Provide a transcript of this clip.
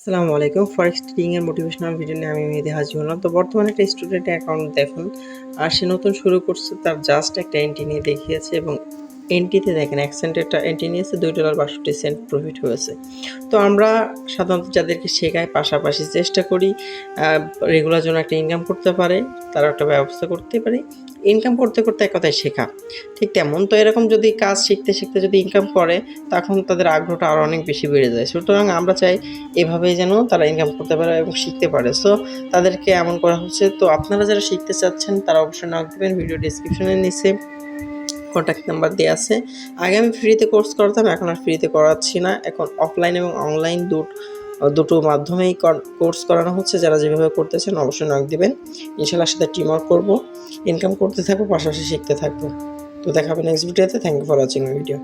আসসালামু আলাইকুম। Forex trading এর মোটিভেশনাল ভিডিও নিয়ে আমি মেহেদী হাজির হলাম। তো বর্তমানে একটা স্টুডেন্ট অ্যাকাউন্ট দেখুন। আর সে নতুন শুরু করছে, তার জাস্ট একটা এন্ট্রি নিয়ে দেখিয়েছে এবং এন্ট্রিতে দেখেন 1 সেন্টের একটা এন্ট্রি নিয়েছে, $2.62 প্রফিট হয়েছে। তো আমরা সাধারণত যাদেরকে শেখাই পাশাপাশি চেষ্টা করি রেগুলার যেন একটা ইনকাম করতে পারে, তার একটা ব্যবস্থা করতে পারি। ইনকাম করতে, করতে এক কথায় শেখা। ঠিক তেমন তো এরকম যদি কাজ শিখতে, শিখতে যদি ইনকাম করে, তখন তাদের আগ্রহটা আরো অনেক বেশি বেড়ে যায়। সুতরাং আমরা চাই এভাবেই যেন তারা ইনকাম করতে পারে এবং শিখতে পারে। সো তাদেরকে এমন করা হচ্ছে। তো আপনারা যারা শিখতে চাচ্ছেন তারা অবশ্যই নক দিবেন। ভিডিও ডেসক্রিপশনের নিচে কন্ট্যাক্ট নাম্বার দেয়া আছে। আগে আমি ফ্রিতে কোর্স করাতাম, এখন আর ফ্রিতে করাচ্ছি না। এখন অফলাইন এবং অনলাইন দুটো মাধ্যমেই কোর্স করানো হচ্ছে। যারা যেভাবে করতে চান অবশ্যই নক দিবেন। ইনশাআল্লাহ সাথে টিম ওয়ার্ক করবো, ইনকাম করতে থাকবো, পাশাপাশি শিখতে থাকবো। তো দেখা হবে নেক্সট ভিডিওতে। Thank you for watching my video.